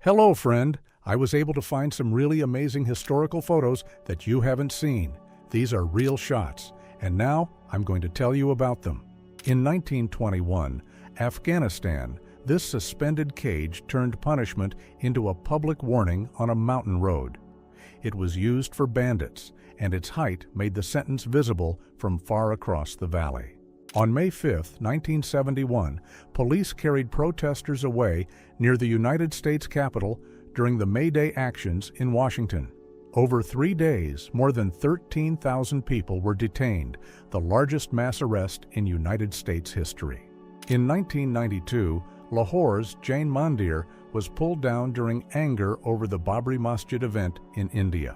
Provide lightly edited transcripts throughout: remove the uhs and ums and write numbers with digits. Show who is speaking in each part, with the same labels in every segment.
Speaker 1: Hello, friend. I was able to find some really amazing historical photos that you haven't seen. These are real shots, and now I'm going to tell you about them. In 1921, Afghanistan, this suspended cage turned punishment into a public warning on a mountain road. It was used for bandits, and its height made the sentence visible from far across the valley. On May 5, 1971, police carried protesters away near the United States Capitol during the May Day actions in Washington. Over 3 days, more than 13,000 people were detained, the largest mass arrest in United States history. In 1992, Lahore's Jain Mandir was pulled down during anger over the Babri Masjid event in India.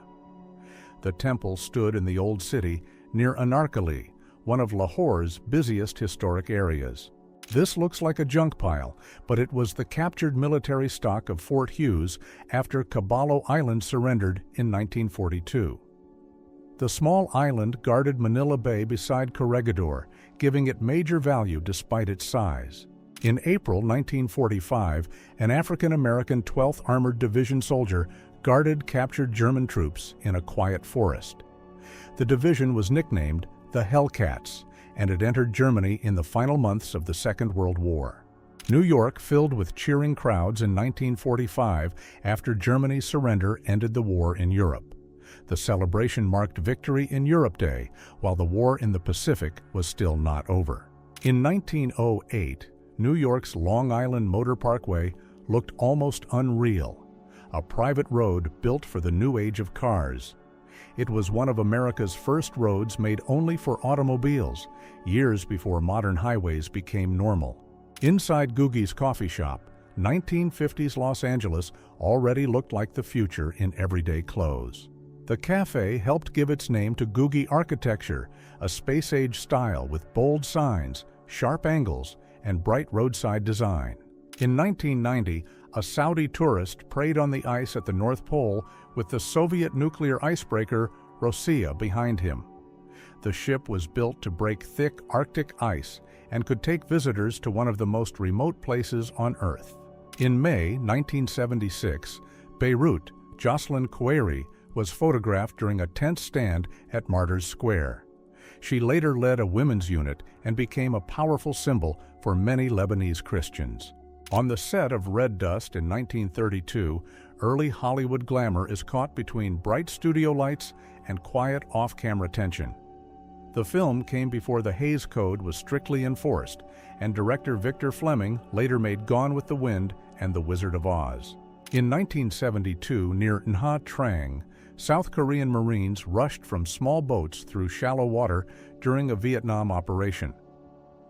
Speaker 1: The temple stood in the old city near Anarkali, one of Lahore's busiest historic areas. This looks like a junk pile, but it was the captured military stock of Fort Hughes after Caballo Island surrendered in 1942. The small island guarded Manila Bay beside Corregidor, giving it major value despite its size. In April 1945, an African-American 12th Armored Division soldier guarded captured German troops in a quiet forest. The division was nicknamed the Hellcats, and it entered Germany in the final months of the Second World War. New York filled with cheering crowds in 1945 after Germany's surrender ended the war in Europe. The celebration marked Victory in Europe Day, while the war in the Pacific was still not over. In 1908, New York's Long Island Motor Parkway looked almost unreal, a private road built for the new age of cars. It was one of America's first roads made only for automobiles, years before modern highways became normal. Inside Googie's coffee shop, 1950s Los Angeles already looked like the future in everyday clothes. The cafe helped give its name to Googie architecture, a space-age style with bold signs, sharp angles, and bright roadside design. In 1990, a Saudi tourist prayed on the ice at the North Pole with the Soviet nuclear icebreaker Rossiya behind him. The ship was built to break thick Arctic ice and could take visitors to one of the most remote places on Earth. In May 1976, Beirut, Jocelyn Koueri was photographed during a tense stand at Martyrs Square. She later led a women's unit and became a powerful symbol for many Lebanese Christians. On the set of Red Dust in 1932, early Hollywood glamour is caught between bright studio lights and quiet off-camera tension. The film came before the Hays Code was strictly enforced, and director Victor Fleming later made Gone with the Wind and The Wizard of Oz. In 1972, near Nha Trang, South Korean Marines rushed from small boats through shallow water during a Vietnam operation.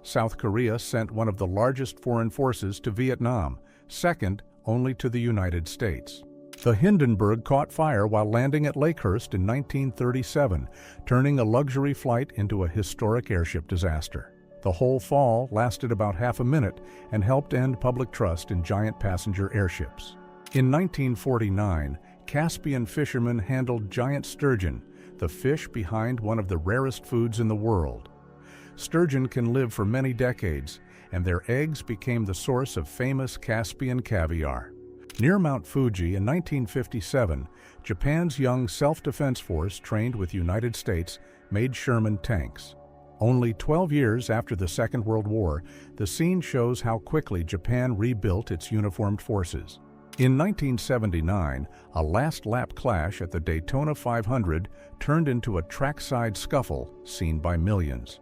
Speaker 1: South Korea sent one of the largest foreign forces to Vietnam, second only to the United States. The Hindenburg caught fire while landing at Lakehurst in 1937, turning a luxury flight into a historic airship disaster. The whole fall lasted about half a minute and helped end public trust in giant passenger airships. In 1949, Caspian fishermen handled giant sturgeon, the fish behind one of the rarest foods in the world. Sturgeon can live for many decades, and their eggs became the source of famous Caspian caviar. Near Mount Fuji in 1957, Japan's young self-defense force trained with United States made Sherman tanks. Only 12 years after the Second World War, the scene shows how quickly Japan rebuilt its uniformed forces. In 1979, a last-lap clash at the Daytona 500 turned into a trackside scuffle seen by millions.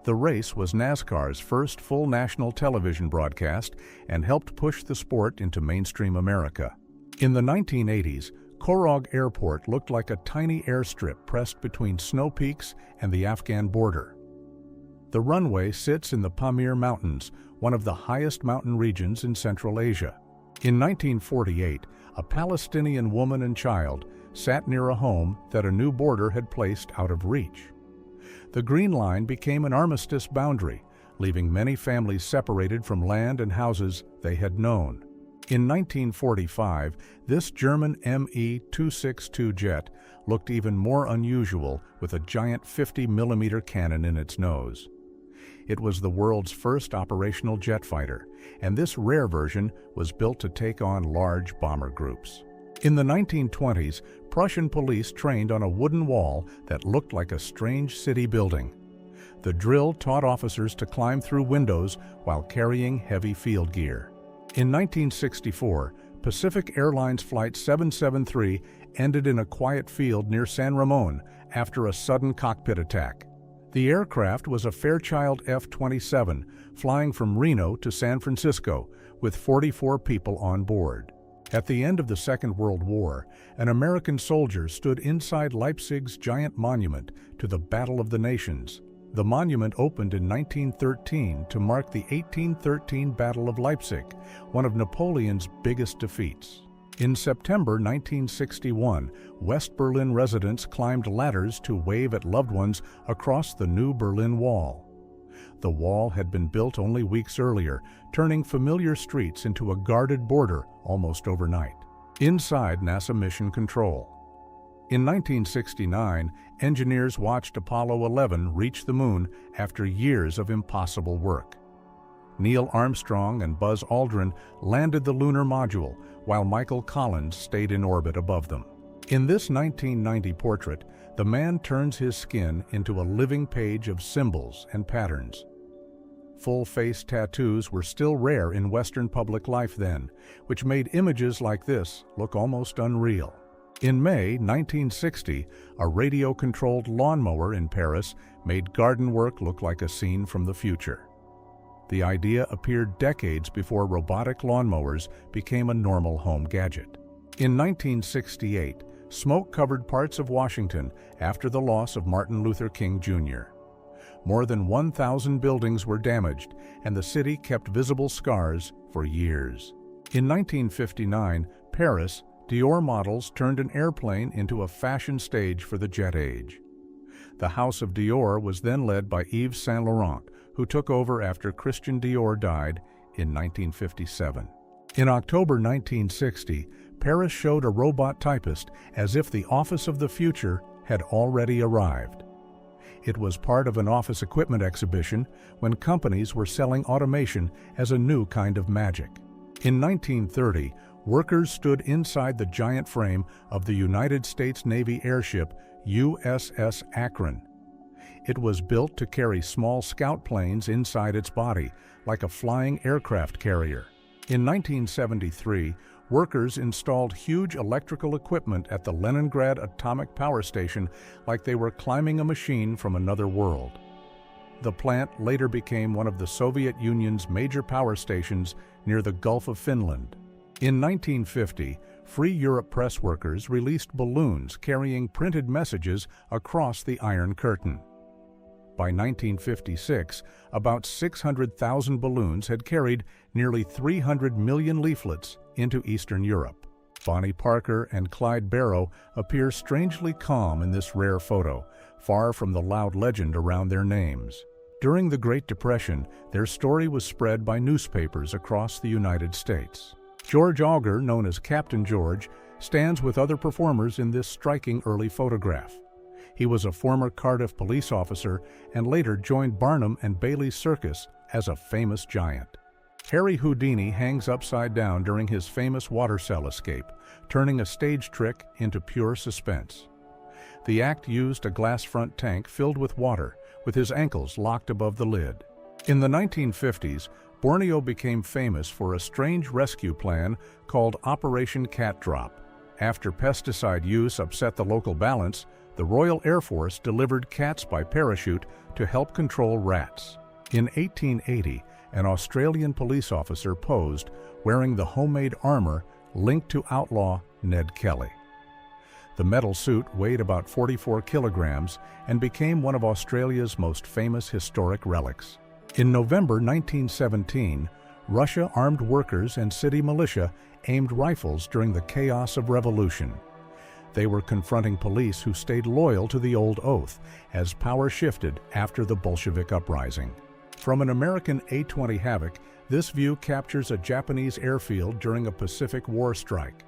Speaker 1: The race was NASCAR's first full national television broadcast and helped push the sport into mainstream America. In the 1980s, Korog Airport looked like a tiny airstrip pressed between snow peaks and the Afghan border. The runway sits in the Pamir Mountains, one of the highest mountain regions in Central Asia. In 1948, a Palestinian woman and child sat near a home that a new border had placed out of reach. The Green Line became an armistice boundary, leaving many families separated from land and houses they had known. In 1945, this German Me-262 jet looked even more unusual with a giant 50mm cannon in its nose. It was the world's first operational jet fighter, and this rare version was built to take on large bomber groups. In the 1920s, Prussian police trained on a wooden wall that looked like a strange city building. The drill taught officers to climb through windows while carrying heavy field gear. In 1964, Pacific Airlines Flight 773 ended in a quiet field near San Ramon after a sudden cockpit attack. The aircraft was a Fairchild F-27 flying from Reno to San Francisco with 44 people on board. At the end of the Second World War, an American soldier stood inside Leipzig's giant monument to the Battle of the Nations. The monument opened in 1913 to mark the 1813 Battle of Leipzig, one of Napoleon's biggest defeats. In September 1961, West Berlin residents climbed ladders to wave at loved ones across the new Berlin Wall. The wall had been built only weeks earlier, turning familiar streets into a guarded border almost overnight. Inside NASA Mission Control. In 1969, engineers watched Apollo 11 reach the moon after years of impossible work. Neil Armstrong and Buzz Aldrin landed the lunar module, while Michael Collins stayed in orbit above them. In this 1990 portrait, the man turns his skin into a living page of symbols and patterns. Full-face tattoos were still rare in Western public life then, which made images like this look almost unreal. In May 1960, a radio-controlled lawnmower in Paris made garden work look like a scene from the future. The idea appeared decades before robotic lawnmowers became a normal home gadget. In 1968, smoke covered parts of Washington after the loss of Martin Luther King Jr. More than 1,000 buildings were damaged, and the city kept visible scars for years. In 1959, Paris, Dior models turned an airplane into a fashion stage for the jet age. The House of Dior was then led by Yves Saint Laurent, who took over after Christian Dior died in 1957. In October 1960, Paris showed a robot typist as if the office of the future had already arrived. It was part of an office equipment exhibition when companies were selling automation as a new kind of magic. In 1930, workers stood inside the giant frame of the United States Navy airship USS Akron. It was built to carry small scout planes inside its body, like a flying aircraft carrier. In 1973, workers installed huge electrical equipment at the Leningrad Atomic Power Station like they were climbing a machine from another world. The plant later became one of the Soviet Union's major power stations near the Gulf of Finland. In 1950, Free Europe press workers released balloons carrying printed messages across the Iron Curtain. By 1956, about 600,000 balloons had carried nearly 300 million leaflets into Eastern Europe. Bonnie Parker and Clyde Barrow appear strangely calm in this rare photo, far from the loud legend around their names. During the Great Depression, their story was spread by newspapers across the United States. George Auger, known as Captain George, stands with other performers in this striking early photograph. He was a former Cardiff police officer and later joined Barnum and Bailey's circus as a famous giant. Harry Houdini hangs upside down during his famous water cell escape, turning a stage trick into pure suspense. The act used a glass front tank filled with water, with his ankles locked above the lid. In the 1950s, Borneo became famous for a strange rescue plan called Operation Cat Drop. After pesticide use upset the local balance, the Royal Air Force delivered cats by parachute to help control rats. In 1880, an Australian police officer posed wearing the homemade armor linked to outlaw Ned Kelly. The metal suit weighed about 44 kilograms and became one of Australia's most famous historic relics. In November 1917, Russia armed workers and city militia aimed rifles during the chaos of revolution. They were confronting police who stayed loyal to the old oath as power shifted after the Bolshevik uprising. From an American A-20 Havoc, this view captures a Japanese airfield during a Pacific War strike.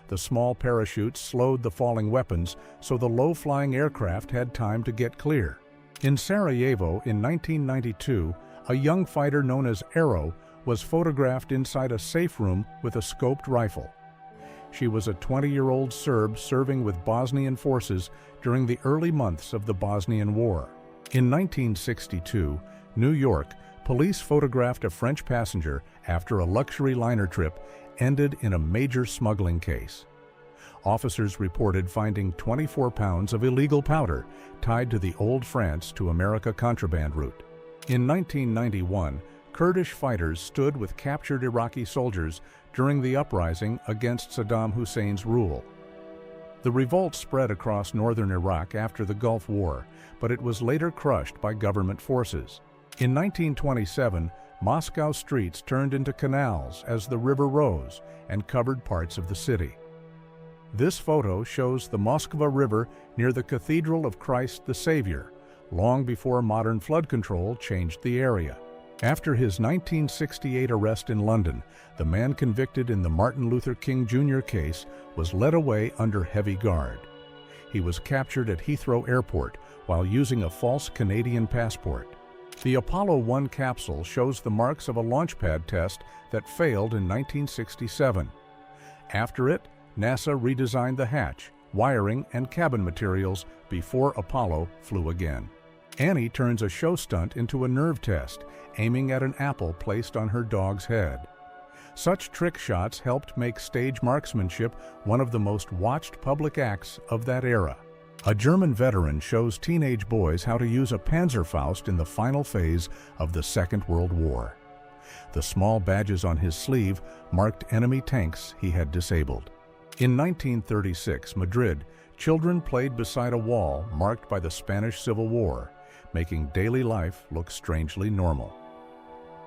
Speaker 1: The small parachutes slowed the falling weapons so the low-flying aircraft had time to get clear. In Sarajevo in 1992, a young fighter known as Arrow was photographed inside a safe room with a scoped rifle. She was a 20-year-old Serb serving with Bosnian forces during the early months of the Bosnian War. In 1962, New York, police photographed a French passenger after a luxury liner trip ended in a major smuggling case. Officers reported finding 24 pounds of illegal powder tied to the Old France to America contraband route. In 1991, Kurdish fighters stood with captured Iraqi soldiers during the uprising against Saddam Hussein's rule. The revolt spread across northern Iraq after the Gulf War, but it was later crushed by government forces. In 1927, Moscow streets turned into canals as the river rose and covered parts of the city. This photo shows the Moskva River near the Cathedral of Christ the Savior, long before modern flood control changed the area. After his 1968 arrest in London, the man convicted in the Martin Luther King Jr. case was led away under heavy guard. He was captured at Heathrow Airport while using a false Canadian passport. The Apollo 1 capsule shows the marks of a launchpad test that failed in 1967. After it, NASA redesigned the hatch, wiring, and cabin materials before Apollo flew again. Annie turns a show stunt into a nerve test, aiming at an apple placed on her dog's head. Such trick shots helped make stage marksmanship one of the most watched public acts of that era. A German veteran shows teenage boys how to use a Panzerfaust in the final phase of the Second World War. The small badges on his sleeve marked enemy tanks he had disabled. In 1936, Madrid, children played beside a wall marked by the Spanish Civil War, making daily life look strangely normal.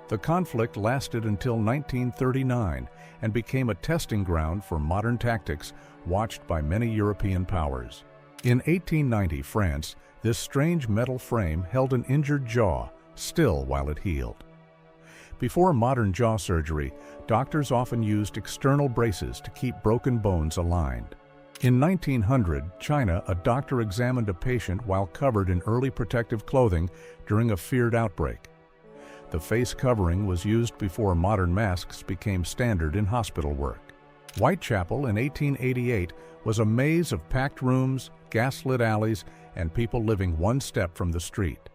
Speaker 1: The conflict lasted until 1939 and became a testing ground for modern tactics watched by many European powers. In 1890, France, this strange metal frame held an injured jaw, still while it healed. Before modern jaw surgery, doctors often used external braces to keep broken bones aligned. In 1900, China, a doctor examined a patient while covered in early protective clothing during a feared outbreak. The face covering was used before modern masks became standard in hospital work. Whitechapel in 1888 was a maze of packed rooms, gas-lit alleys, and people living one step from the street.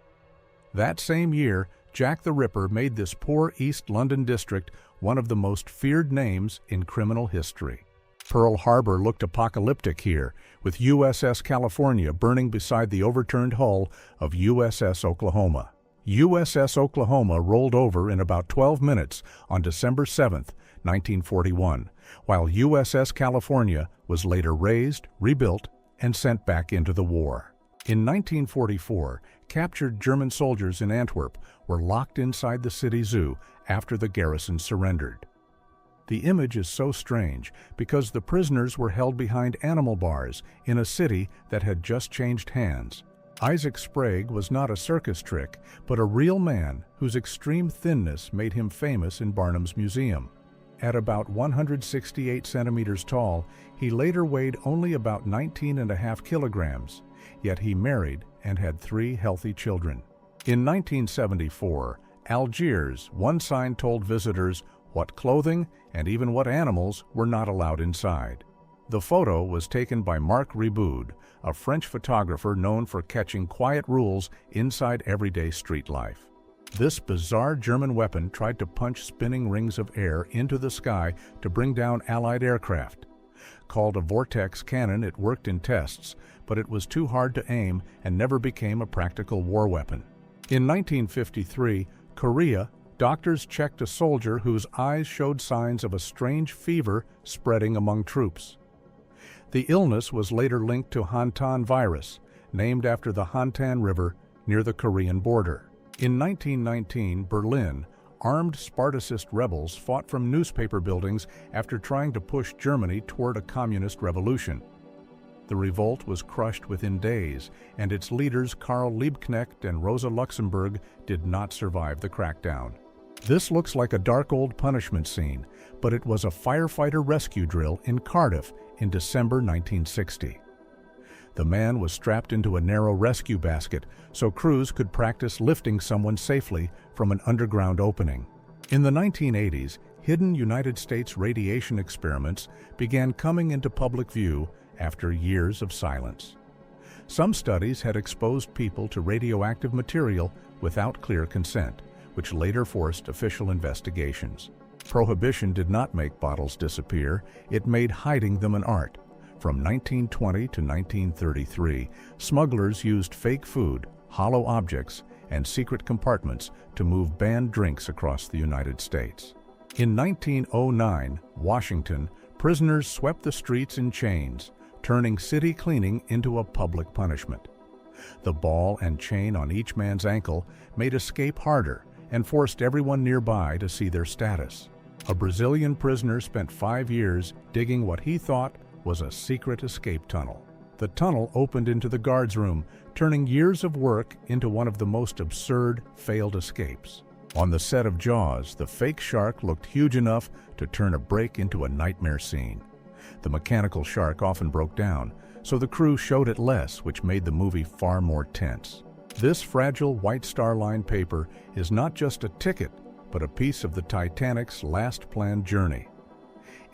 Speaker 1: That same year, Jack the Ripper made this poor East London district one of the most feared names in criminal history. Pearl Harbor looked apocalyptic here, with USS California burning beside the overturned hull of USS Oklahoma. USS Oklahoma rolled over in about 12 minutes on December 7, 1941, while USS California was later raised, rebuilt, and sent back into the war. In 1944, captured German soldiers in Antwerp were locked inside the city zoo after the garrison surrendered. The image is so strange because the prisoners were held behind animal bars in a city that had just changed hands. Isaac Sprague was not a circus trick, but a real man whose extreme thinness made him famous in Barnum's museum. At about 168 centimeters tall, he later weighed only about 19.5 kilograms, yet he married and had 3 healthy children. In 1974, Algiers, one sign told visitors what clothing and even what animals were not allowed inside. The photo was taken by Marc Riboud, a French photographer known for catching quiet rules inside everyday street life. This bizarre German weapon tried to punch spinning rings of air into the sky to bring down Allied aircraft. Called a vortex cannon, it worked in tests, but it was too hard to aim and never became a practical war weapon. In 1953, Korea, doctors checked a soldier whose eyes showed signs of a strange fever spreading among troops. The illness was later linked to Hantan virus, named after the Hantan River near the Korean border. In 1919, Berlin, armed Spartacist rebels fought from newspaper buildings after trying to push Germany toward a communist revolution. The revolt was crushed within days, and its leaders Karl Liebknecht and Rosa Luxemburg did not survive the crackdown. This looks like a dark old punishment scene, but it was a firefighter rescue drill in Cardiff in December 1960. The man was strapped into a narrow rescue basket so crews could practice lifting someone safely from an underground opening. In the 1980s, hidden United States radiation experiments began coming into public view after years of silence. Some studies had exposed people to radioactive material without clear consent, which later forced official investigations. Prohibition did not make bottles disappear, it made hiding them an art. From 1920 to 1933, smugglers used fake food, hollow objects, and secret compartments to move banned drinks across the United States. In 1909, Washington, prisoners swept the streets in chains, turning city cleaning into a public punishment. The ball and chain on each man's ankle made escape harder and forced everyone nearby to see their status. A Brazilian prisoner spent 5 years digging what he thought was a secret escape tunnel. The tunnel opened into the guard's room, turning years of work into one of the most absurd failed escapes. On the set of Jaws, the fake shark looked huge enough to turn a break into a nightmare scene. The mechanical shark often broke down, so the crew showed it less, which made the movie far more tense. This fragile white Star Line paper is not just a ticket, but a piece of the Titanic's last planned journey.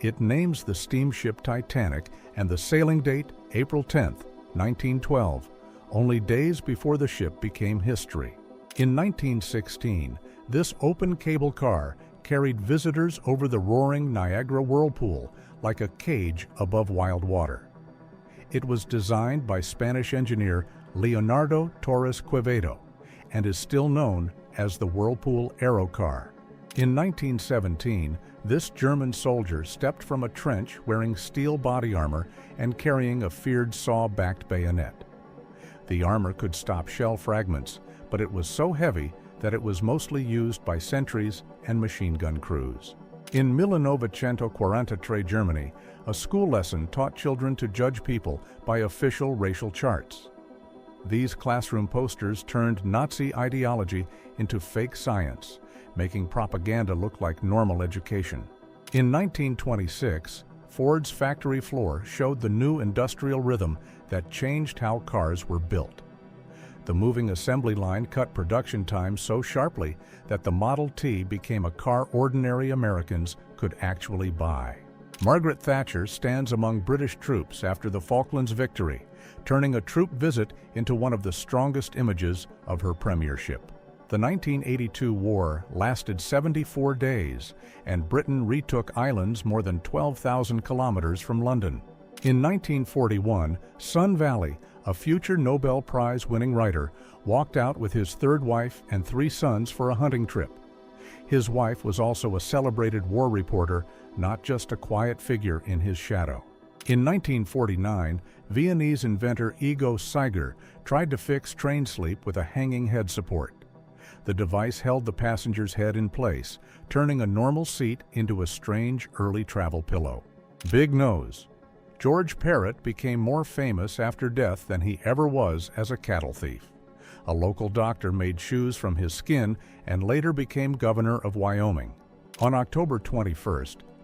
Speaker 1: It names the steamship Titanic and the sailing date April 10, 1912, only days before the ship became history. In 1916, this open cable car carried visitors over the roaring Niagara whirlpool like a cage above wild water. It was designed by Spanish engineer Leonardo Torres Quevedo and is still known as the Whirlpool Aerocar. In 1917, this German soldier stepped from a trench wearing steel body armor and carrying a feared saw-backed bayonet. The armor could stop shell fragments, but it was so heavy that it was mostly used by sentries and machine gun crews. In 1943, Germany, a school lesson taught children to judge people by official racial charts. These classroom posters turned Nazi ideology into fake science, making propaganda look like normal education. In 1926, Ford's factory floor showed the new industrial rhythm that changed how cars were built. The moving assembly line cut production time so sharply that the Model T became a car ordinary Americans could actually buy. Margaret Thatcher stands among British troops after the Falklands victory, turning a troop visit into one of the strongest images of her premiership. The 1982 war lasted 74 days, and Britain retook islands more than 12,000 kilometers from London. In 1941, Sun Valley, a future Nobel Prize-winning writer, walked out with his third wife and 3 sons for a hunting trip. His wife was also a celebrated war reporter, not just a quiet figure in his shadow. In 1949, Viennese inventor Ego Seiger tried to fix train sleep with a hanging head support. The device held the passenger's head in place, turning a normal seat into a strange early travel pillow. Big nose. George Parrott became more famous after death than he ever was as a cattle thief. A local doctor made shoes from his skin and later became governor of Wyoming. On October 21,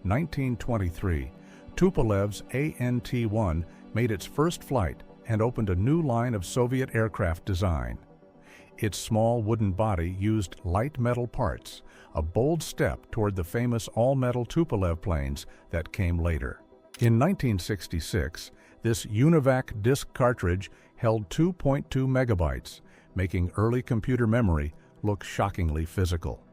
Speaker 1: 1923, Tupolev's ANT-1 made its first flight and opened a new line of Soviet aircraft design. Its small wooden body used light metal parts, a bold step toward the famous all-metal Tupolev planes that came later. In 1966, this UNIVAC disk cartridge held 2.2 megabytes, making early computer memory look shockingly physical.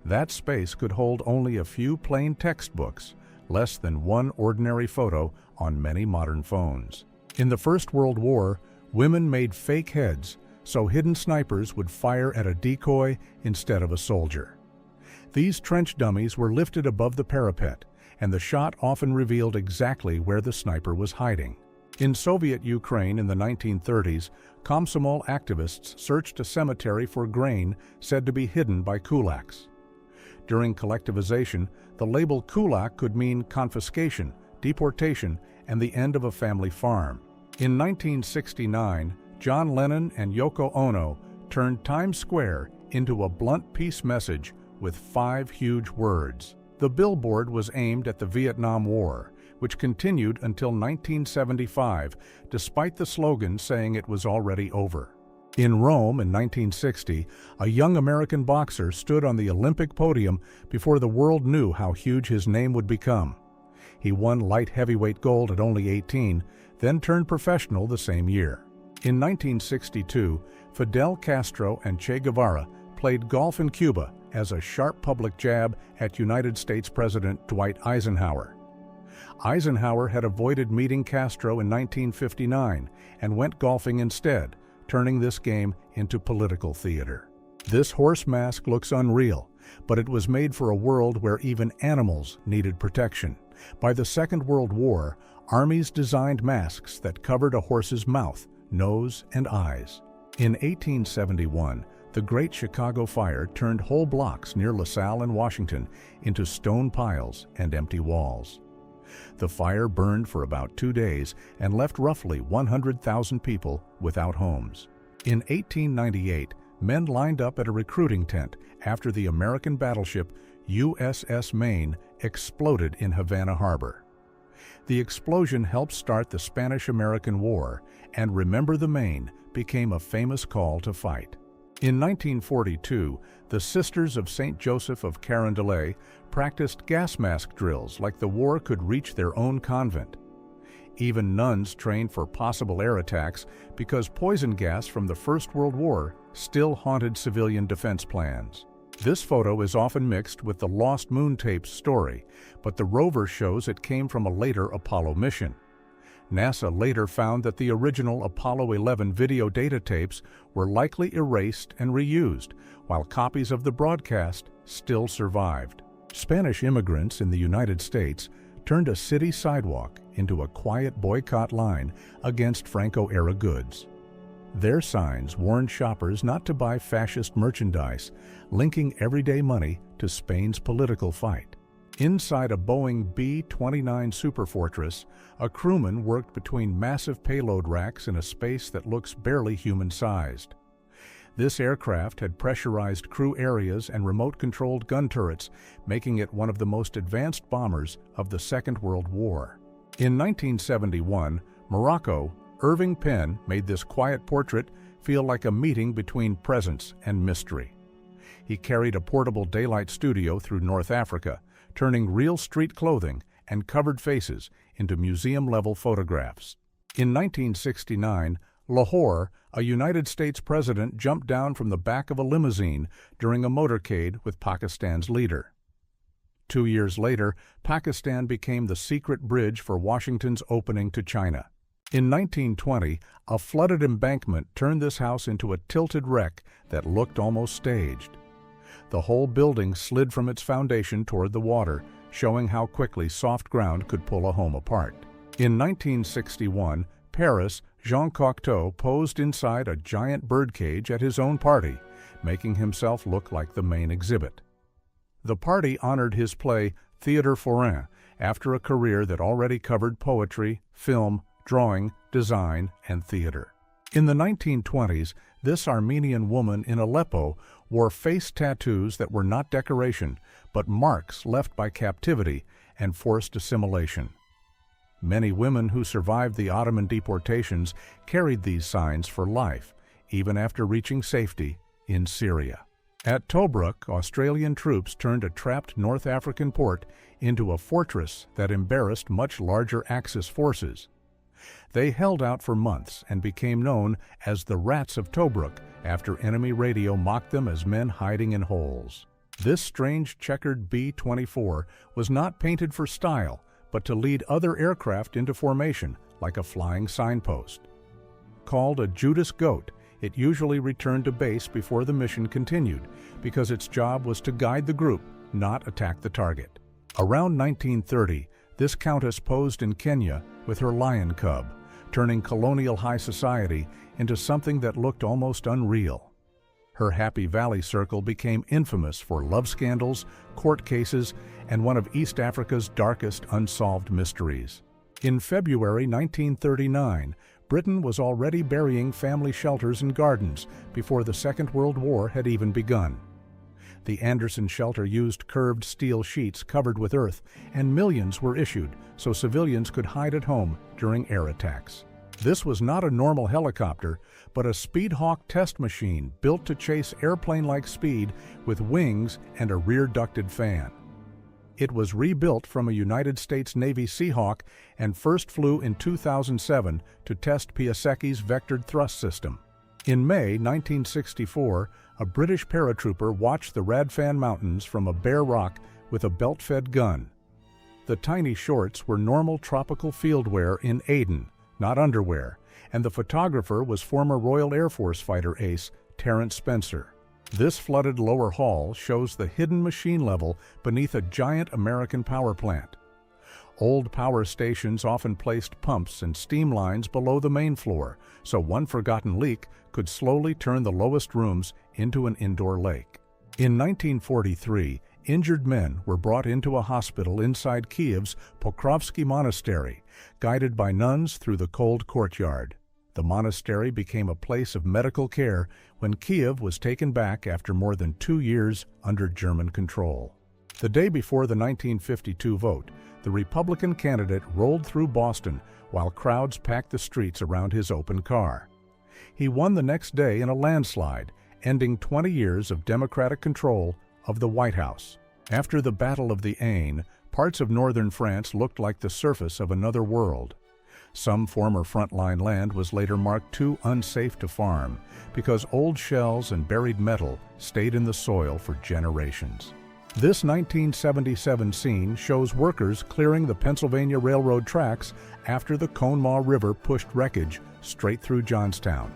Speaker 1: That space could hold only a few plain textbooks, less than one ordinary photo on many modern phones. In the First World War, women made fake heads so hidden snipers would fire at a decoy instead of a soldier. These trench dummies were lifted above the parapet, and the shot often revealed exactly where the sniper was hiding. In Soviet Ukraine in the 1930s, Komsomol activists searched a cemetery for grain said to be hidden by kulaks. During collectivization, the label kulak could mean confiscation, deportation, and the end of a family farm. In 1969, John Lennon and Yoko Ono turned Times Square into a blunt peace message with 5 huge words. The billboard was aimed at the Vietnam War, which continued until 1975, despite the slogan saying it was already over. In Rome in 1960, a young American boxer stood on the Olympic podium before the world knew how huge his name would become. He won light heavyweight gold at only 18, then turned professional the same year. In 1962, Fidel Castro and Che Guevara played golf in Cuba as a sharp public jab at United States President Dwight Eisenhower. Eisenhower had avoided meeting Castro in 1959 and went golfing instead, turning this game into political theater. This horse mask looks unreal, but it was made for a world where even animals needed protection. By the Second World War, armies designed masks that covered a horse's mouth, nose, and eyes. In 1871, the Great Chicago Fire turned whole blocks near LaSalle and Washington into stone piles and empty walls. The fire burned for about 2 days and left roughly 100,000 people without homes. In 1898, men lined up at a recruiting tent after the American battleship USS Maine exploded in Havana Harbor. The explosion helped start the Spanish-American War, and "Remember the Maine" became a famous call to fight. In 1942, the Sisters of St. Joseph of Carondelet practiced gas mask drills like the war could reach their own convent. Even nuns trained for possible air attacks because poison gas from the First World War still haunted civilian defense plans. This photo is often mixed with the Lost Moon tapes story, but the rover shows it came from a later Apollo mission. NASA later found that the original Apollo 11 video data tapes were likely erased and reused, while copies of the broadcast still survived. Spanish immigrants in the United States turned a city sidewalk into a quiet boycott line against Franco-era goods. Their signs warned shoppers not to buy fascist merchandise, linking everyday money to Spain's political fight. Inside a Boeing B-29 Superfortress, a crewman worked between massive payload racks in a space that looks barely human-sized. This aircraft had pressurized crew areas and remote-controlled gun turrets, making it one of the most advanced bombers of the Second World War. In 1971, Morocco, Irving Penn made this quiet portrait feel like a meeting between presence and mystery. He carried a portable daylight studio through North Africa, turning real street clothing and covered faces into museum-level photographs. In 1969, Lahore, a United States president jumped down from the back of a limousine during a motorcade with Pakistan's leader. 2 years later, Pakistan became the secret bridge for Washington's opening to China. In 1920, a flooded embankment turned this house into a tilted wreck that looked almost staged. The whole building slid from its foundation toward the water, showing how quickly soft ground could pull a home apart. In 1961, Paris, Jean Cocteau posed inside a giant birdcage at his own party, making himself look like the main exhibit. The party honored his play Théâtre Forain after a career that already covered poetry, film, drawing, design, and theater. In the 1920s, this Armenian woman in Aleppo wore face tattoos that were not decoration, but marks left by captivity and forced assimilation. Many women who survived the Ottoman deportations carried these signs for life, even after reaching safety in Syria. At Tobruk, Australian troops turned a trapped North African port into a fortress that embarrassed much larger Axis forces. They held out for months and became known as the Rats of Tobruk after enemy radio mocked them as men hiding in holes. This strange checkered B-24 was not painted for style, but to lead other aircraft into formation like a flying signpost. Called a Judas Goat, it usually returned to base before the mission continued because its job was to guide the group, not attack the target. Around 1930, this countess posed in Kenya with her lion cub, turning colonial high society into something that looked almost unreal. Her Happy Valley circle became infamous for love scandals, court cases, and one of East Africa's darkest unsolved mysteries. In February 1939, Britain was already burying family shelters and gardens before the Second World War had even begun. The Anderson shelter used curved steel sheets covered with earth, and millions were issued so civilians could hide at home during air attacks. This was not a normal helicopter, but a Speedhawk test machine built to chase airplane-like speed with wings and a rear-ducted fan. It was rebuilt from a United States Navy Seahawk and first flew in 2007 to test Piasechi's vectored thrust system. In May 1964, a British paratrooper watched the Radfan Mountains from a bare rock with a belt-fed gun. The tiny shorts were normal tropical field wear in Aden, not underwear, and the photographer was former Royal Air Force fighter ace Terence Spencer. This flooded lower hall shows the hidden machine level beneath a giant American power plant. Old power stations often placed pumps and steam lines below the main floor, so one forgotten leak could slowly turn the lowest rooms into an indoor lake. In 1943, injured men were brought into a hospital inside Kiev's Pokrovsky Monastery, guided by nuns through the cold courtyard. The monastery became a place of medical care when Kiev was taken back after more than 2 years under German control. The day before the 1952 vote, the Republican candidate rolled through Boston while crowds packed the streets around his open car. He won the next day in a landslide, ending 20 years of Democratic control of the White House. After the Battle of the Aisne, parts of northern France looked like the surface of another world. Some former frontline land was later marked too unsafe to farm because old shells and buried metal stayed in the soil for generations. This 1977 scene shows workers clearing the Pennsylvania Railroad tracks after the Conemaugh River pushed wreckage straight through Johnstown.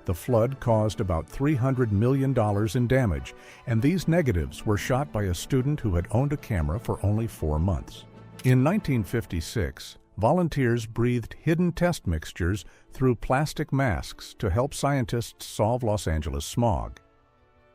Speaker 1: The flood caused about $300 million in damage, and these negatives were shot by a student who had owned a camera for only 4 months. In 1956, volunteers breathed hidden test mixtures through plastic masks to help scientists solve Los Angeles smog.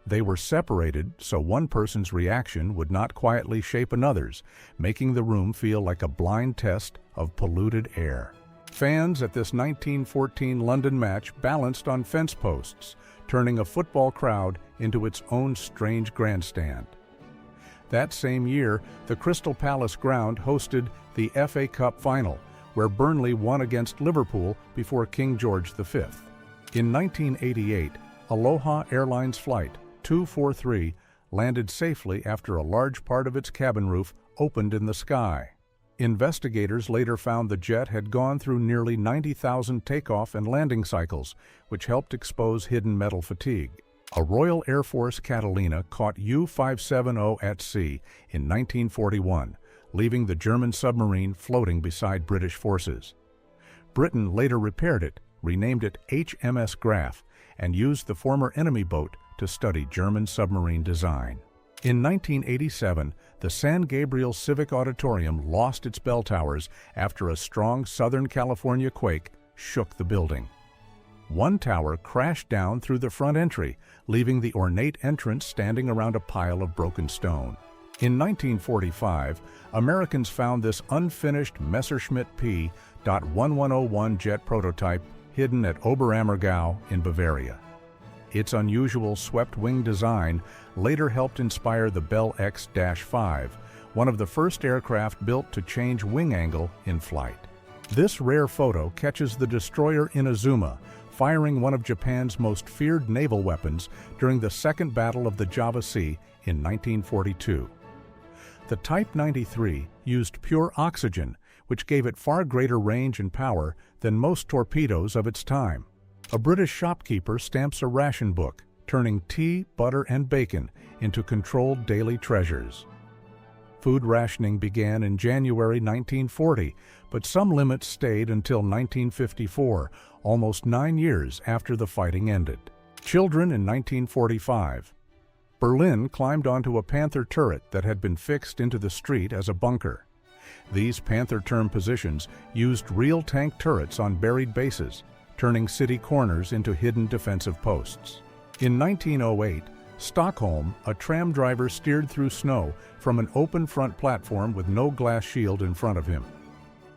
Speaker 1: They were separated so one person's reaction would not quietly shape another's, making the room feel like a blind test of polluted air. Fans at this 1914 London match balanced on fence posts, turning a football crowd into its own strange grandstand. That same year, the Crystal Palace ground hosted the FA Cup final, where Burnley won against Liverpool before King George V. In 1988, Aloha Airlines Flight 243 landed safely after a large part of its cabin roof opened in the sky. Investigators later found the jet had gone through nearly 90,000 takeoff and landing cycles, which helped expose hidden metal fatigue. A Royal Air Force Catalina caught U-570 at sea in 1941, leaving the German submarine floating beside British forces. Britain later repaired it, renamed it HMS Graf, and used the former enemy boat to study German submarine design. In 1987, the San Gabriel Civic Auditorium lost its bell towers after a strong Southern California quake shook the building. One tower crashed down through the front entry, leaving the ornate entrance standing around a pile of broken stone. In 1945, Americans found this unfinished Messerschmitt P.1101 jet prototype hidden at Oberammergau in Bavaria. Its unusual swept-wing design later helped inspire the Bell X-5, one of the first aircraft built to change wing angle in flight. This rare photo catches the destroyer Inazuma firing one of Japan's most feared naval weapons during the Second Battle of the Java Sea in 1942. The Type 93 used pure oxygen, which gave it far greater range and power than most torpedoes of its time. A British shopkeeper stamps a ration book, turning tea, butter, and bacon into controlled daily treasures. Food rationing began in January 1940, but some limits stayed until 1954, almost 9 years after the fighting ended. Children in 1945. Berlin climbed onto a Panther turret that had been fixed into the street as a bunker. These Panther term positions used real tank turrets on buried bases, turning city corners into hidden defensive posts. In 1908, Stockholm, a tram driver steered through snow from an open front platform with no glass shield in front of him.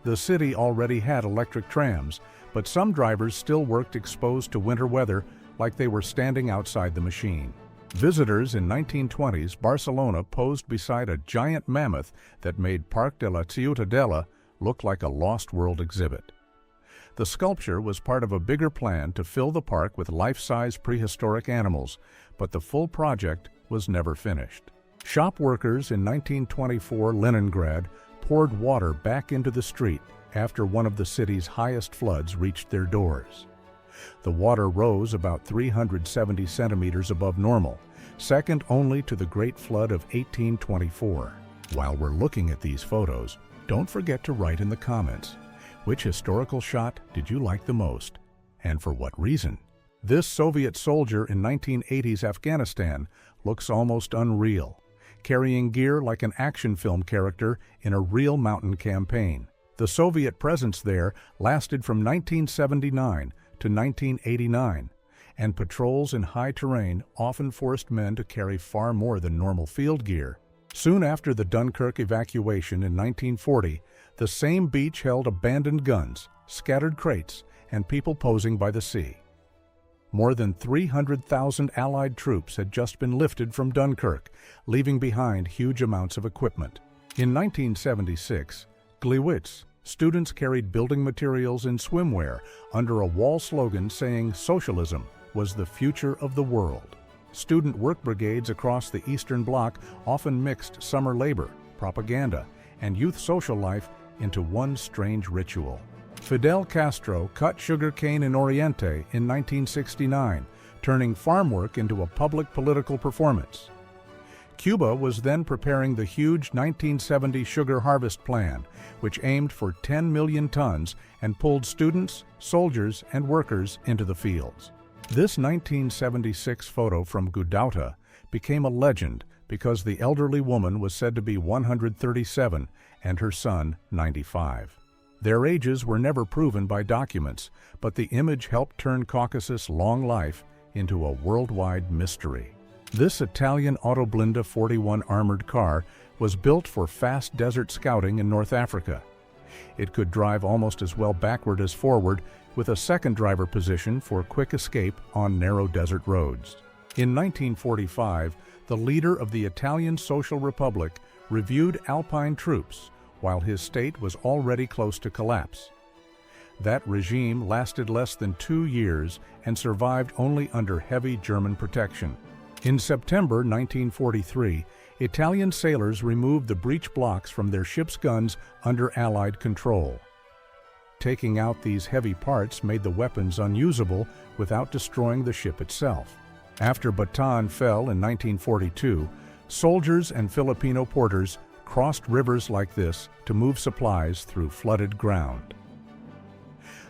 Speaker 1: The city already had electric trams, but some drivers still worked exposed to winter weather like they were standing outside the machine. Visitors in 1920s Barcelona posed beside a giant mammoth that made Parc de la Ciutadella look like a Lost World exhibit. The sculpture was part of a bigger plan to fill the park with life-size prehistoric animals, but the full project was never finished. Shop workers in 1924 Leningrad poured water back into the street after one of the city's highest floods reached their doors. The water rose about 370 centimeters above normal, second only to the Great Flood of 1824. While we're looking at these photos, don't forget to write in the comments, which historical shot did you like the most, and for what reason? This Soviet soldier in 1980s Afghanistan looks almost unreal, carrying gear like an action film character in a real mountain campaign. The Soviet presence there lasted from 1979 to 1989, and patrols in high terrain often forced men to carry far more than normal field gear. Soon after the Dunkirk evacuation in 1940, the same beach held abandoned guns, scattered crates, and people posing by the sea. More than 300,000 Allied troops had just been lifted from Dunkirk, leaving behind huge amounts of equipment. In 1976, Gliwice, students carried building materials in swimwear under a wall slogan saying socialism was the future of the world. Student work brigades across the Eastern Bloc often mixed summer labor, propaganda, and youth social life into one strange ritual. Fidel Castro cut sugar cane in Oriente in 1969, turning farm work into a public political performance. Cuba was then preparing the huge 1970 sugar harvest plan, which aimed for 10 million tons and pulled students, soldiers, and workers into the fields. This 1976 photo from Gudauta became a legend because the elderly woman was said to be 137 and her son 95. Their ages were never proven by documents, but the image helped turn Caucasus' long life into a worldwide mystery. This Italian Autoblinda 41 armored car was built for fast desert scouting in North Africa. It could drive almost as well backward as forward, with a second driver position for quick escape on narrow desert roads. In 1945, the leader of the Italian Social Republic reviewed Alpine troops while his state was already close to collapse. That regime lasted less than 2 years and survived only under heavy German protection. In September 1943, Italian sailors removed the breech blocks from their ship's guns under Allied control. Taking out these heavy parts made the weapons unusable without destroying the ship itself. After Bataan fell in 1942, soldiers and Filipino porters crossed rivers like this to move supplies through flooded ground.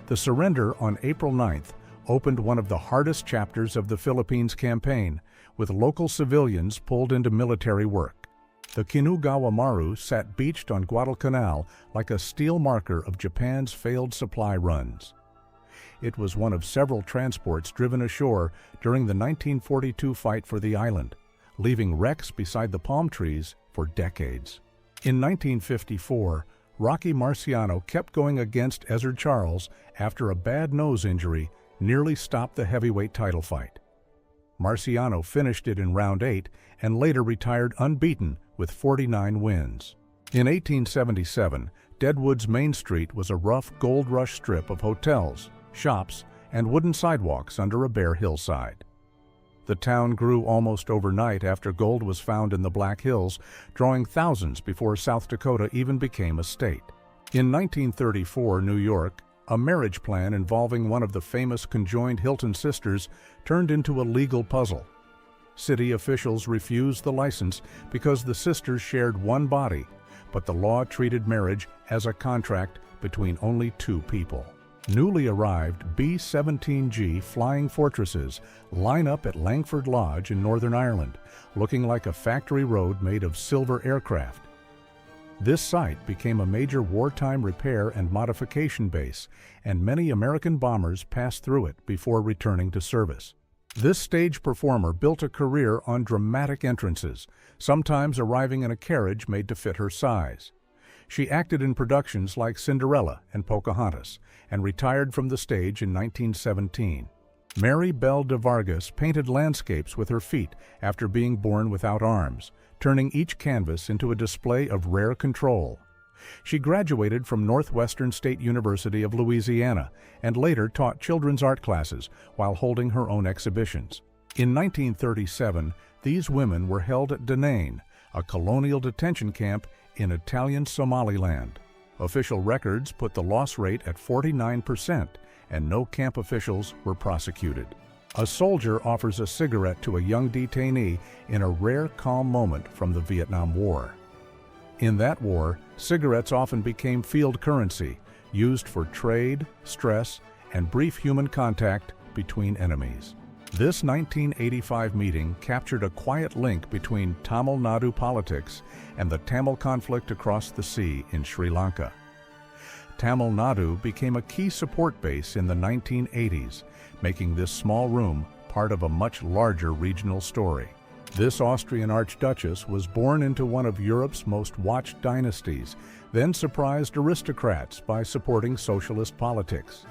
Speaker 1: The surrender on April 9th opened one of the hardest chapters of the Philippines campaign, with local civilians pulled into military work. The Kinugawa Maru sat beached on Guadalcanal like a steel marker of Japan's failed supply runs. It was one of several transports driven ashore during the 1942 fight for the island, leaving wrecks beside the palm trees for decades. In 1954, Rocky Marciano kept going against Ezzard Charles after a bad nose injury nearly stopped the heavyweight title fight. Marciano finished it in round 8 and later retired unbeaten with 49 wins. In 1877, Deadwood's Main Street was a rough gold rush strip of hotels, shops, and wooden sidewalks under a bare hillside. The town grew almost overnight after gold was found in the Black Hills, drawing thousands before South Dakota even became a state. In 1934, New York, a marriage plan involving one of the famous conjoined Hilton sisters turned into a legal puzzle. City officials refused the license because the sisters shared one body, but the law treated marriage as a contract between only 2 people. Newly arrived B-17G Flying Fortresses line up at Langford Lodge in Northern Ireland, looking like a factory road made of silver aircraft. This site became a major wartime repair and modification base, and many American bombers passed through it before returning to service. This stage performer built a career on dramatic entrances, sometimes arriving in a carriage made to fit her size. She acted in productions like Cinderella and Pocahontas, and retired from the stage in 1917. Mary Belle de Vargas painted landscapes with her feet after being born without arms, turning each canvas into a display of rare control. She graduated from Northwestern State University of Louisiana and later taught children's art classes while holding her own exhibitions. In 1937, these women were held at Da Nang, a colonial detention camp in Italian Somaliland. Official records put the loss rate at 49%, and no camp officials were prosecuted. A soldier offers a cigarette to a young detainee in a rare calm moment from the Vietnam War. In that war, cigarettes often became field currency, used for trade, stress, and brief human contact between enemies. This 1985 meeting captured a quiet link between Tamil Nadu politics and the Tamil conflict across the sea in Sri Lanka. Tamil Nadu became a key support base in the 1980s, making this small room part of a much larger regional story. This Austrian archduchess was born into one of Europe's most watched dynasties, then surprised aristocrats by supporting socialist politics.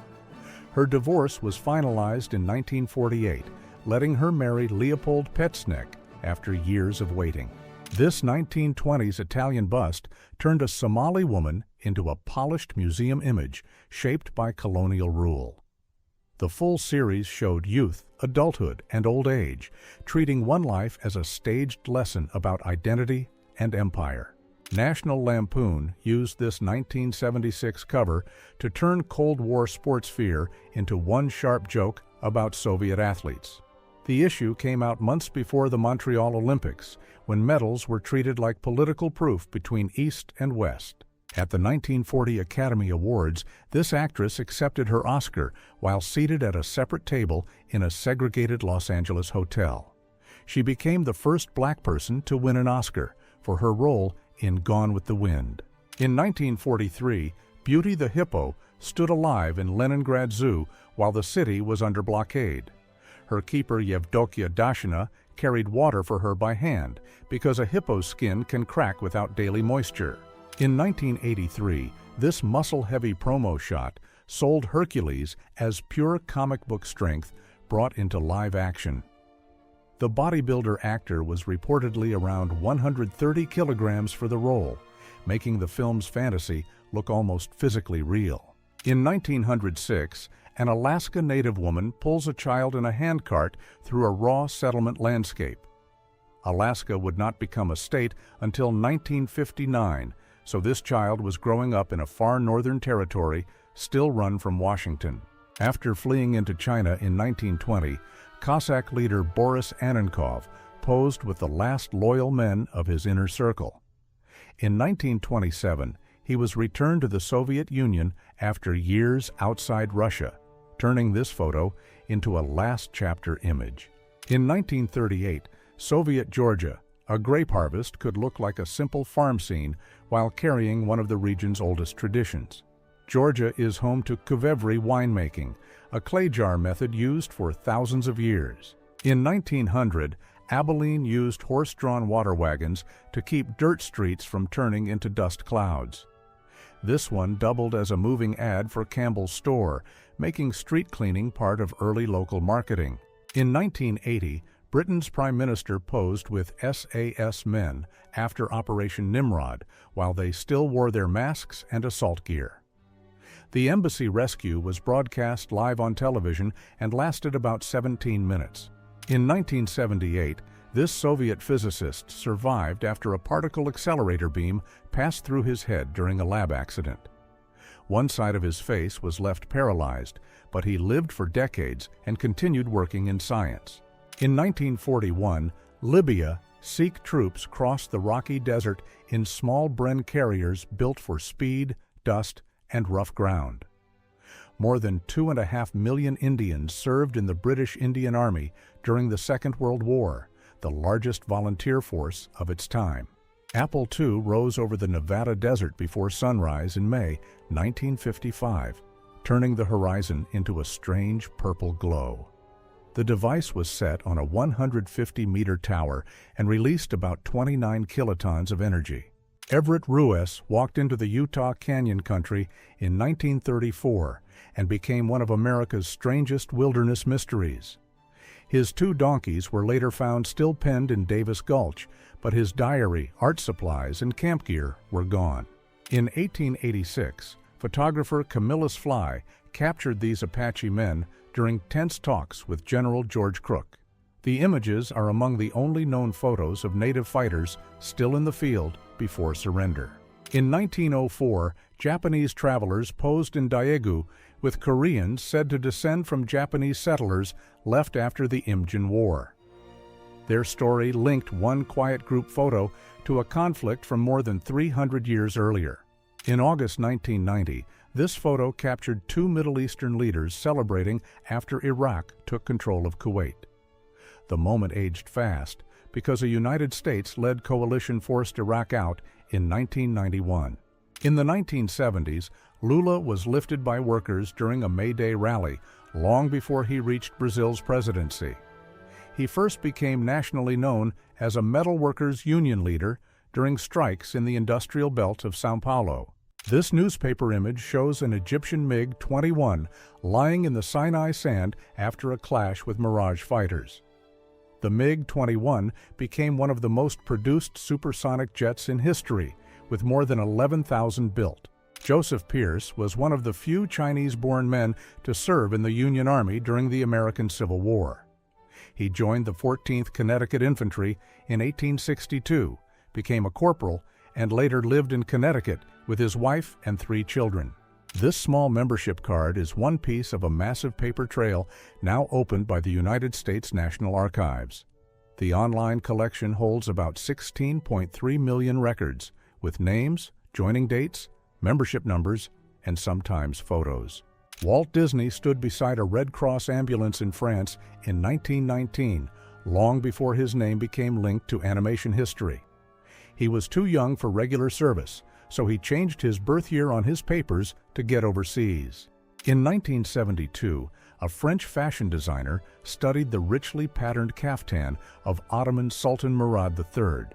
Speaker 1: Her divorce was finalized in 1948, letting her marry Leopold Petzneck after years of waiting. This 1920s Italian bust turned a Somali woman into a polished museum image shaped by colonial rule. The full series showed youth, adulthood, and old age, treating one life as a staged lesson about identity and empire. National Lampoon used this 1976 cover to turn Cold War sports fear into one sharp joke about Soviet athletes. The issue came out months before the Montreal Olympics, when medals were treated like political proof between East and West. At the 1940 Academy Awards, this actress accepted her Oscar while seated at a separate table in a segregated Los Angeles hotel. She became the first black person to win an Oscar for her role in Gone with the Wind. In 1943, Beauty the Hippo stood alive in Leningrad Zoo while the city was under blockade. Her keeper Yevdokia Dashina carried water for her by hand because a hippo's skin can crack without daily moisture. In 1983, this muscle-heavy promo shot sold Hercules as pure comic book strength brought into live action. The bodybuilder actor was reportedly around 130 kilograms for the role, making the film's fantasy look almost physically real. In 1906, an Alaska Native woman pulls a child in a handcart through a raw settlement landscape. Alaska would not become a state until 1959, so this child was growing up in a far northern territory still run from Washington. After fleeing into China in 1920, Cossack leader Boris Annenkov posed with the last loyal men of his inner circle. In 1927, he was returned to the Soviet Union after years outside Russia, turning this photo into a last chapter image. In 1938, Soviet Georgia, a grape harvest could look like a simple farm scene while carrying one of the region's oldest traditions. Georgia is home to kuvevri winemaking, a clay jar method used for thousands of years. In 1900, Abilene used horse-drawn water wagons to keep dirt streets from turning into dust clouds. This one doubled as a moving ad for Campbell's store, making street cleaning part of early local marketing. In 1980, Britain's Prime Minister posed with SAS men after Operation Nimrod, while they still wore their masks and assault gear. The embassy rescue was broadcast live on television and lasted about 17 minutes. In 1978, this Soviet physicist survived after a particle accelerator beam passed through his head during a lab accident. One side of his face was left paralyzed, but he lived for decades and continued working in science. In 1941, Libya, Sikh troops crossed the rocky desert in small Bren carriers built for speed, dust, and rough ground. More than 2.5 million Indians served in the British Indian Army during the Second World War, the largest volunteer force of its time. Apple II rose over the Nevada desert before sunrise in May 1955, turning the horizon into a strange purple glow. The device was set on a 150-meter tower and released about 29 kilotons of energy. Everett Ruess walked into the Utah Canyon Country in 1934 and became one of America's strangest wilderness mysteries. His 2 donkeys were later found still penned in Davis Gulch, but his diary, art supplies, and camp gear were gone. In 1886, photographer Camillus Fly captured these Apache men during tense talks with General George Crook. The images are among the only known photos of native fighters still in the field before surrender. In 1904, Japanese travelers posed in Daegu with Koreans said to descend from Japanese settlers left after the Imjin War. Their story linked one quiet group photo to a conflict from more than 300 years earlier. In August 1990, this photo captured 2 Middle Eastern leaders celebrating after Iraq took control of Kuwait. The moment aged fast because a United States-led coalition forced Iraq out in 1991. In the 1970s, Lula was lifted by workers during a May Day rally long before he reached Brazil's presidency. He first became nationally known as a metal workers' union leader during strikes in the industrial belt of São Paulo. This newspaper image shows an Egyptian MiG-21 lying in the Sinai sand after a clash with Mirage fighters. The MiG-21 became one of the most produced supersonic jets in history, with more than 11,000 built. Joseph Pierce was one of the few Chinese-born men to serve in the Union Army during the American Civil War. He joined the 14th Connecticut Infantry in 1862, became a corporal, and later lived in Connecticut with his wife and 3 children. This small membership card is one piece of a massive paper trail now opened by the United States National Archives. The online collection holds about 16.3 million records, with names, joining dates, membership numbers, and sometimes photos. Walt Disney stood beside a Red Cross ambulance in France in 1919, long before his name became linked to animation history. He was too young for regular service, so he changed his birth year on his papers to get overseas. In 1972, a French fashion designer studied the richly patterned caftan of Ottoman Sultan Murad III.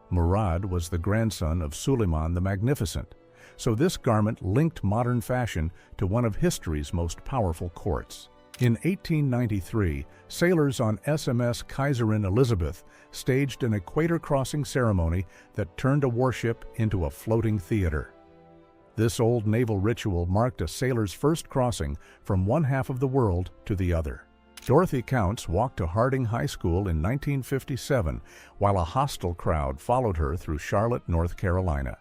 Speaker 1: Murad was the grandson of Suleiman the Magnificent, so this garment linked modern fashion to one of history's most powerful courts. In 1893, sailors on SMS Kaiserin Elizabeth staged an equator-crossing ceremony that turned a warship into a floating theater. This old naval ritual marked a sailor's first crossing from one half of the world to the other. Dorothy Counts walked to Harding High School in 1957, while a hostile crowd followed her through Charlotte, North Carolina.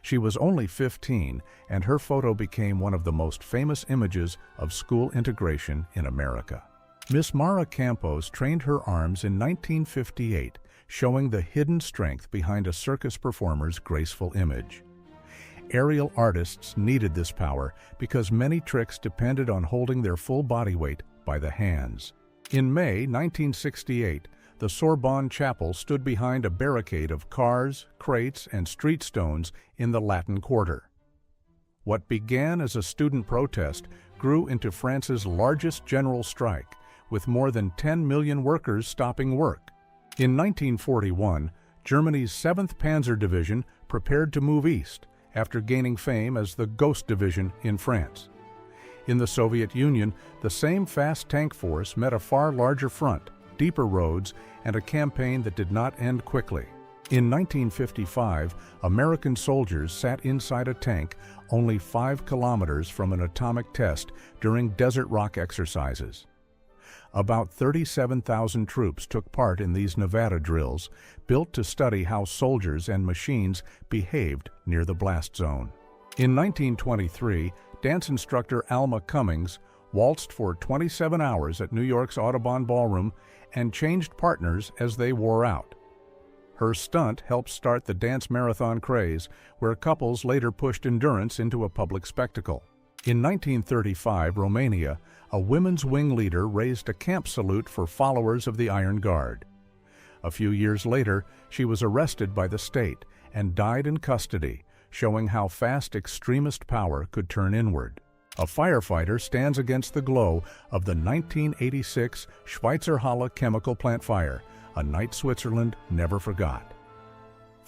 Speaker 1: She was only 15, and her photo became one of the most famous images of school integration in America. Miss Mara Campos trained her arms in 1958, showing the hidden strength behind a circus performer's graceful image. Aerial artists needed this power because many tricks depended on holding their full body weight by the hands. In May 1968, the Sorbonne Chapel stood behind a barricade of cars, crates, and street stones in the Latin Quarter. What began as a student protest grew into France's largest general strike, with more than 10 million workers stopping work. In 1941, Germany's 7th Panzer Division prepared to move east after gaining fame as the Ghost Division in France. In the Soviet Union, the same fast tank force met a far larger front, deeper roads, and a campaign that did not end quickly. In 1955, American soldiers sat inside a tank only 5 kilometers from an atomic test during desert rock exercises. About 37,000 troops took part in these Nevada drills, built to study how soldiers and machines behaved near the blast zone. In 1923, dance instructor Alma Cummings waltzed for 27 hours at New York's Audubon Ballroom and changed partners as they wore out. Her stunt helped start the dance marathon craze, where couples later pushed endurance into a public spectacle. In 1935, Romania, a women's wing leader raised a camp salute for followers of the Iron Guard. A few years later, she was arrested by the state and died in custody, showing how fast extremist power could turn inward. A firefighter stands against the glow of the 1986 Schweizerhalle chemical plant fire, a night Switzerland never forgot.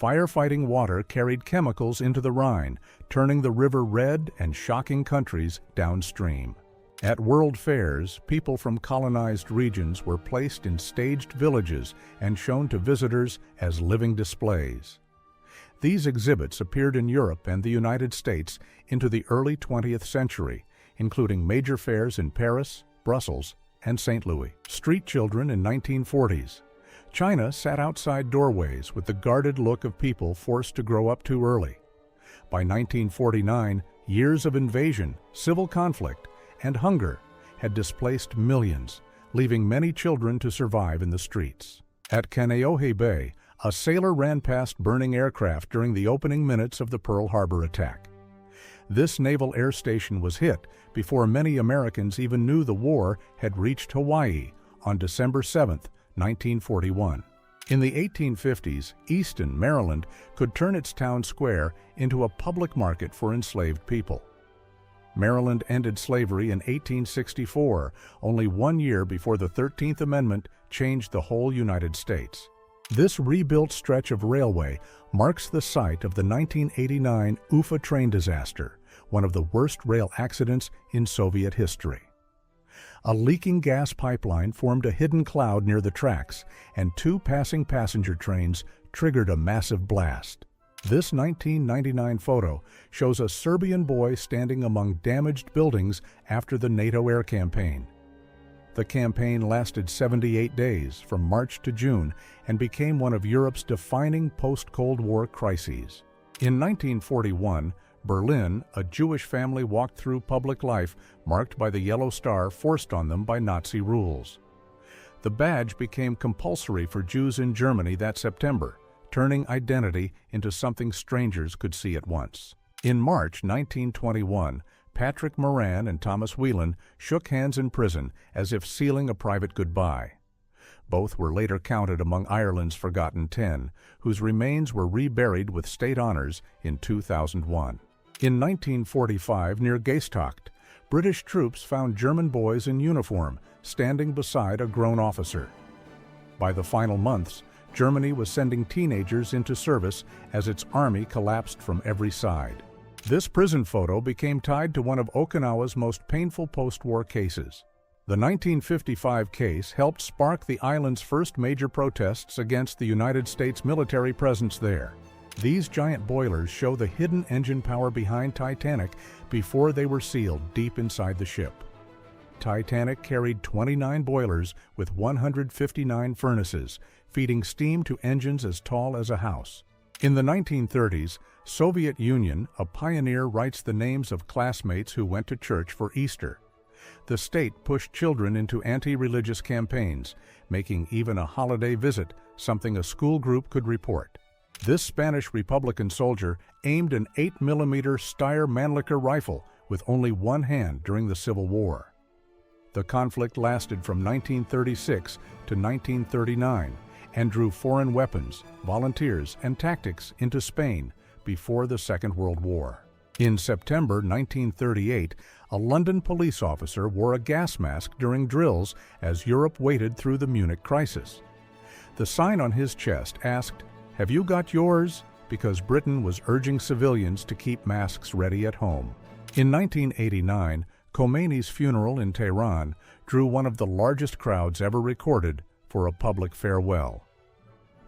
Speaker 1: Firefighting water carried chemicals into the Rhine, turning the river red and shocking countries downstream. At world fairs, people from colonized regions were placed in staged villages and shown to visitors as living displays. These exhibits appeared in Europe and the United States into the early 20th century, including major fairs in Paris, Brussels, and St. Louis. Street children in 1940s. China sat outside doorways with the guarded look of people forced to grow up too early. By 1949, years of invasion, civil conflict, and hunger had displaced millions, leaving many children to survive in the streets. At Kaneohe Bay, a sailor ran past burning aircraft during the opening minutes of the Pearl Harbor attack. This naval air station was hit before many Americans even knew the war had reached Hawaii on December 7, 1941. In the 1850s, Easton, Maryland, could turn its town square into a public market for enslaved people. Maryland ended slavery in 1864, only 1 year before the 13th Amendment changed the whole United States. This rebuilt stretch of railway marks the site of the 1989 Ufa train disaster, one of the worst rail accidents in Soviet history. A leaking gas pipeline formed a hidden cloud near the tracks, and 2 passing passenger trains triggered a massive blast. This 1999 photo shows a Serbian boy standing among damaged buildings after the NATO air campaign. The campaign lasted 78 days, from March to June, and became one of Europe's defining post-Cold War crises. In 1941, Berlin, a Jewish family walked through public life marked by the yellow star forced on them by Nazi rules. The badge became compulsory for Jews in Germany that September, turning identity into something strangers could see at once. In March 1921, Patrick Moran and Thomas Whelan shook hands in prison as if sealing a private goodbye. Both were later counted among Ireland's Forgotten 10, whose remains were reburied with state honors in 2001. In 1945, near Gaistocht, British troops found German boys in uniform standing beside a grown officer. By the final months, Germany was sending teenagers into service as its army collapsed from every side. This prison photo became tied to one of Okinawa's most painful post-war cases. The 1955 case helped spark the island's first major protests against the United States military presence there. These giant boilers show the hidden engine power behind Titanic before they were sealed deep inside the ship. Titanic carried 29 boilers with 159 furnaces, feeding steam to engines as tall as a house. In the 1930s, Soviet Union, a pioneer writes the names of classmates who went to church for Easter. The state pushed children into anti-religious campaigns, making even a holiday visit something a school group could report. This Spanish Republican soldier aimed an 8mm Steyr Mannlicher rifle with only one hand during the Civil War. The conflict lasted from 1936 to 1939 and drew foreign weapons, volunteers, and tactics into Spain before the Second World War. In September 1938, a London police officer wore a gas mask during drills as Europe waited through the Munich crisis. The sign on his chest asked, "Have you got yours?" because Britain was urging civilians to keep masks ready at home. In 1989, Khomeini's funeral in Tehran drew one of the largest crowds ever recorded for a public farewell.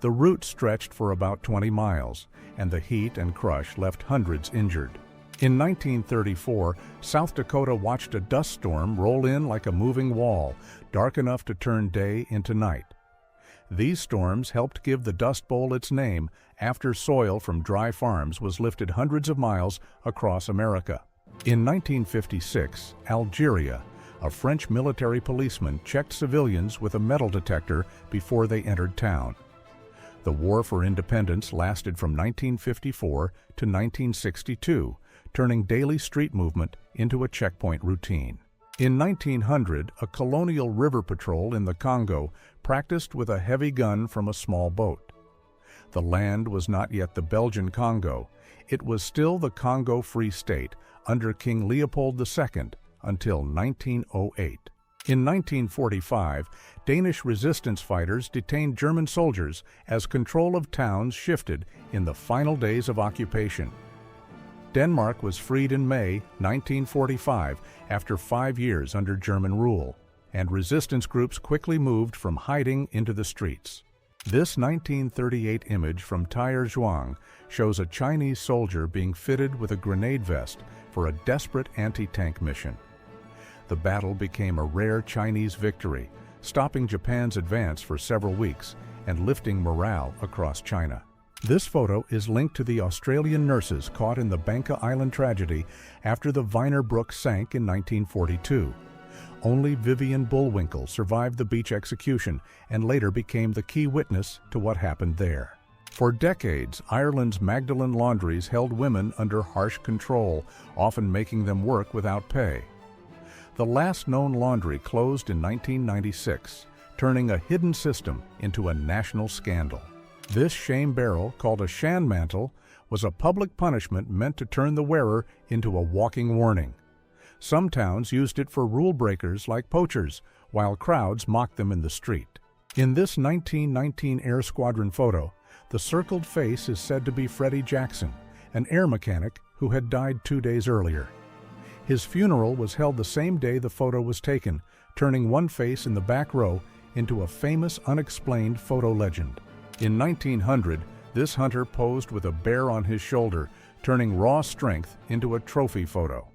Speaker 1: The route stretched for about 20 miles, and the heat and crush left hundreds injured. In 1934, South Dakota watched a dust storm roll in like a moving wall, dark enough to turn day into night. These storms helped give the Dust Bowl its name after soil from dry farms was lifted hundreds of miles across America. In 1956, Algeria, a French military policeman checked civilians with a metal detector before they entered town. The War for Independence lasted from 1954 to 1962, turning daily street movement into a checkpoint routine. In 1900, a colonial river patrol in the Congo practiced with a heavy gun from a small boat. The land was not yet the Belgian Congo. It was still the Congo Free State under King Leopold II until 1908. In 1945, Danish resistance fighters detained German soldiers as control of towns shifted in the final days of occupation. Denmark was freed in May 1945 after 5 years under German rule, and resistance groups quickly moved from hiding into the streets. This 1938 image from Taizhuang shows a Chinese soldier being fitted with a grenade vest for a desperate anti-tank mission. The battle became a rare Chinese victory, stopping Japan's advance for several weeks and lifting morale across China. This photo is linked to the Australian nurses caught in the Bangka Island tragedy after the Viner Brook sank in 1942. Only Vivian Bullwinkle survived the beach execution and later became the key witness to what happened there. For decades, Ireland's Magdalen laundries held women under harsh control, often making them work without pay. The last known laundry closed in 1996, turning a hidden system into a national scandal. This shame barrel, called a shan mantle, was a public punishment meant to turn the wearer into a walking warning. Some towns used it for rule breakers like poachers, while crowds mocked them in the street. In this 1919 Air Squadron photo, the circled face is said to be Freddie Jackson, an air mechanic who had died 2 days earlier. His funeral was held the same day the photo was taken, turning one face in the back row into a famous unexplained photo legend. In 1900, this hunter posed with a bear on his shoulder, turning raw strength into a trophy photo.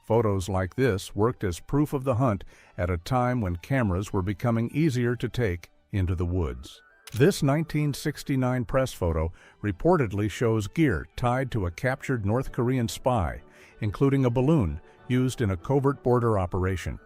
Speaker 1: Photos like this worked as proof of the hunt at a time when cameras were becoming easier to take into the woods. This 1969 press photo reportedly shows gear tied to a captured North Korean spy, including a balloon used in a covert border operation.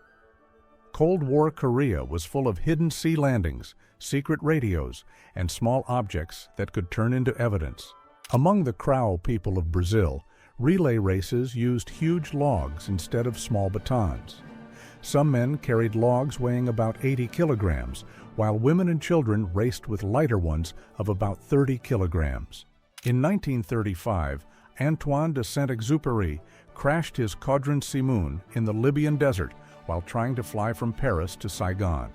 Speaker 1: Cold War Korea was full of hidden sea landings, secret radios, and small objects that could turn into evidence. Among the Krao people of Brazil, relay races used huge logs instead of small batons. Some men carried logs weighing about 80 kilograms, while women and children raced with lighter ones of about 30 kilograms. In 1935, Antoine de Saint-Exupéry crashed his Caudron Simoun in the Libyan desert while trying to fly from Paris to Saigon.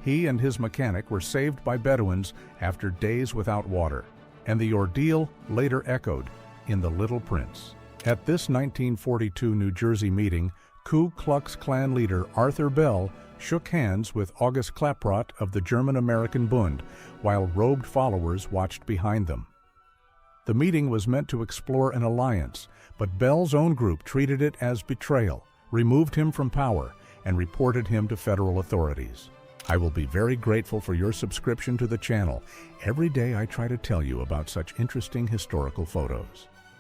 Speaker 1: He and his mechanic were saved by Bedouins after days without water, and the ordeal later echoed in The Little Prince. At this 1942 New Jersey meeting, Ku Klux Klan leader Arthur Bell shook hands with August Klaproth of the German-American Bund, while robed followers watched behind them. The meeting was meant to explore an alliance, but Bell's own group treated it as betrayal, removed him from power, and reported him to federal authorities. I will be very grateful for your subscription to the channel. Every day I try to tell you about such interesting historical photos.